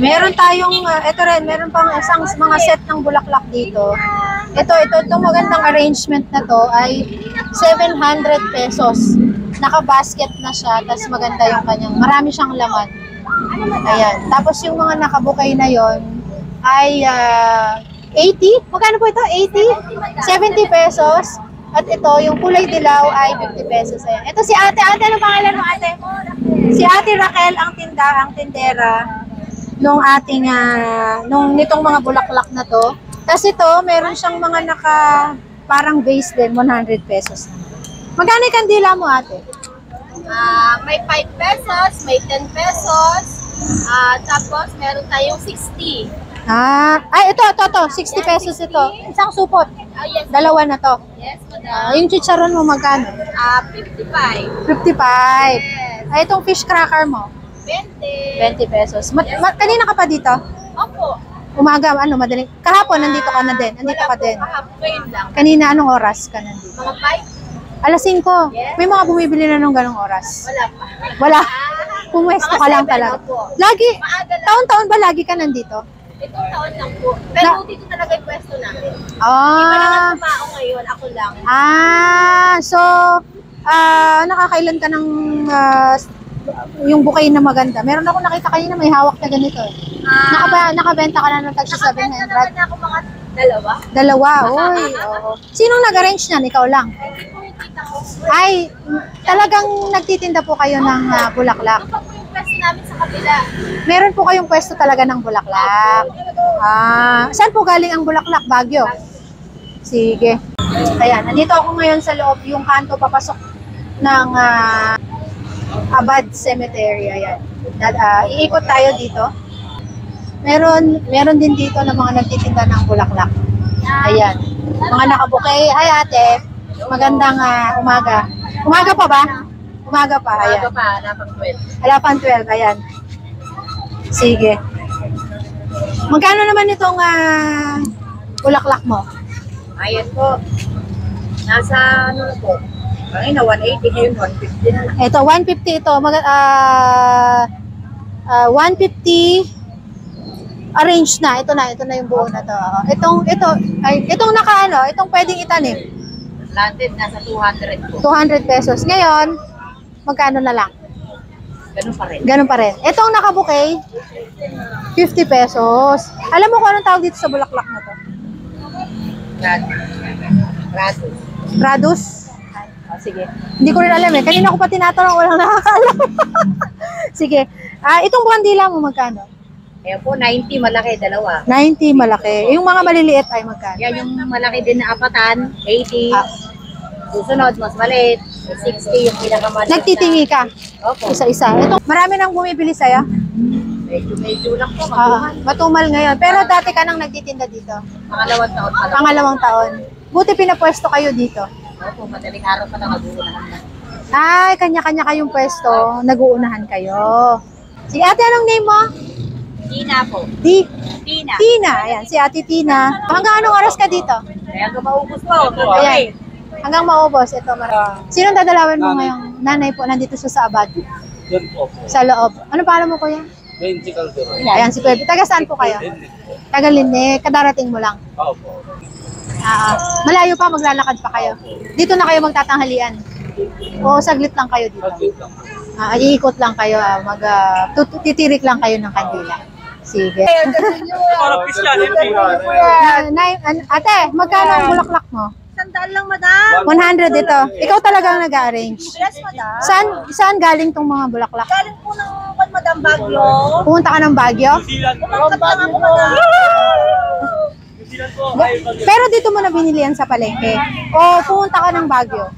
Meron tayong, ito rin, meron pang isang mga set ng bulaklak dito. Itong magandang arrangement na to ay 700 pesos. Naka-basket na siya, tapos maganda yung kanyang, marami siyang laman. Ayan. Tapos yung mga nakabukay na yon ay 80. Magkano po ito? 80? 70 pesos. At ito, yung kulay dilaw ay 50 pesos. Ayan. Ito si ate. Ate, ano pangalan mo ate? Si ate Raquel ang tindera nung ating, nitong mga bulaklak na to. Tapos ito, meron siyang mga parang vase din, 100 pesos. Magkano yung kandila mo ate? May 5 pesos, may 10 pesos, tapos meron tayong 60. Ito, 60 pesos ito. Isang supot. Yes. Dalawa na to. Yes, madam. Yung chicharon mo magkano? 55. 55. Yes. Itong fish cracker mo? 20. 20 pesos. Kanina ka pa dito? Opo. Umaga, madaling. Kahapon, nandito ka na din. Nandito ka din. Ngayon lang. Kanina, anong oras ka nandito? Mga 5? Alas 5. Yes. May mga bumibili na nung ganong oras. Wala pa. Wala. Pumwesto ka lang talaga. Lagi, taon-taon ba lagi ka nandito? Itong taon lang po. Pero dito talaga yung pwesto namin. Ah. Iba lang ang tumao ngayon, ako lang. So, nakakailan ka ng yung bukay na maganda. Meron ako nakita kanina may hawak na ganito. Nakabenta ka na ng tagsi 700. Nakabenta naman ako mga dalawa. Dalawa, oy. Oo. Sinong nag-arrange niyan? Ikaw lang? Hindi po yung tita ko. Ay, talagang nagtitinda po kayo ng bulaklak. Ito pa po yung pwesto namin sa kabila. Meron po kayong pwesto talaga ng bulaklak. Saan po galing ang bulaklak? Baguio? Sige. Ayan, nandito ako ngayon sa loob, yung kanto papasok ng Abad Cemetery. Ayan. Iikot tayo dito. Meron din dito ng mga nagtitinda ng bulaklak. Ayan. Mga nakabukay. Hi ate. Magandang umaga. Umaga pa ba? Umaga pa. Ayan. Umaga pa, napang 12. Wala pang 12. Ayan. Sige. Magkano naman itong bulaklak mo? Ayan po. Nasa ano po? Kanina 180 ngayon, 150 na lang. Ito, 150 ito. 150 arrange na. Ito na yung buo na to. Itong itong pwedeng itanim. Planted, nasa 200 po. 200 pesos. Ngayon, magkano na lang? Ganun pa rin. Ganun pa rin. Itong nakabukay, 50 pesos. Alam mo kung anong tawag dito sa bulaklak na to? Radus. Radus? Sige. Hindi ko rin alam eh. Kanina ko pa tinatanong, walang nakakaalam. Sige. Itong kandila mo magkano? Ayan po, 90 malaki, dalawa. 90 malaki. Yung mga maliliit ay magkano? Yan yung malaki din na apatan, 80. Susunod, mas maliit, 60 yung pinakamaliit. Nagtitingi ka? Opo. Isa-isa. Ito, marami nang bumibili sa'yo? Medyo lang po, matumal. Matumal ngayon. Pero dati ka nang nagtitinda dito? Pangalawang taon pa lang. Pangalawang taon. Buti pinapwesto kayo dito. Opo, madaling araw pa lang mag-uunahan na. Ay, kanya-kanya kayong pwesto. Nag-uunahan kayo. Si ate, anong name mo? Tina po. Tina. Tina. Ayan, si ate Tina. Hanggang anong oras ka dito? Kaya hanggang maubos po. Ayan. Hanggang maubos. Ito, sinong dadalawin mo ngayong nanay po? Nandito siya sa Abad. Doon po. Sa loob. Ano pangalan mo, kuya? Benji Calderon. Ayan, si Kuya. Taga saan po kayo? Taga Linek. Kadarating mo lang. Opo. Malayo pa, maglalakad pa kayo. Dito na kayo magtatanghalian. O saglit lang kayo dito. Pag-wait lang. Iikot lang kayo, titirik lang kayo ng kandila. Sige. Para fish yan. Ate, magkano ang bulaklak mo? Sandaan lang, madam. 100 ito. Ikaw talagang nag-arrange. Yes, madam. Saan galing tong mga bulaklak? Galing po ng madam Baguio. Pumunta ka ng Baguio? Umangkat lang ako, madam. Pero dito mo na binili yan sa palengke? O pumunta ka ng Baguio?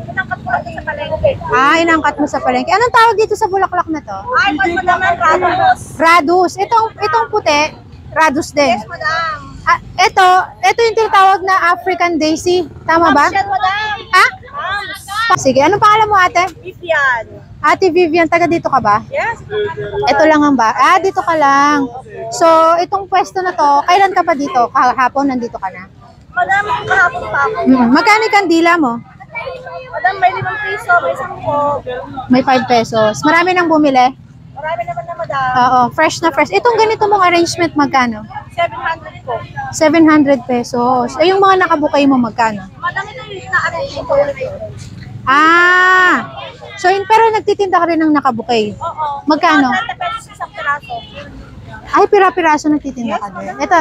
Inangkat ko lang sa palengke. Inangkat mo sa palengke. Anong tawag dito sa bulaklak na to? Ay, madam, Radus. Radus. Itong puti, Radus din. Yes, madam. Ito yung tinatawag na African Daisy. Tama ba? Yan, madam. Sige, anong pangalan mo ate? Vivian. Ate Vivian, taga dito ka ba? Yes. Ito lang ang ba? Dito ka lang. So, itong pwesto na to, kailan ka pa dito? Kahapon nandito ka na? Madam, kahapon pa ako. Magkano yung kandila mo? Madam, may 5 piso, may 10. May 5 pesos. Marami nang bumili? Marami naman na madam. Oo, fresh na fresh. Itong ganito mong arrangement, magkano? 700 po. 700 pesos. Eh, yung mga nakabukay mo, magkano? Madam, ito yung na-arrange ko. Ah! So, pero nagtitinda ka rin ng nakabukay. Oo. Magkano? 30 pesos isang piraso. Ay, pira-piraso nagtitinda ka din. Ito.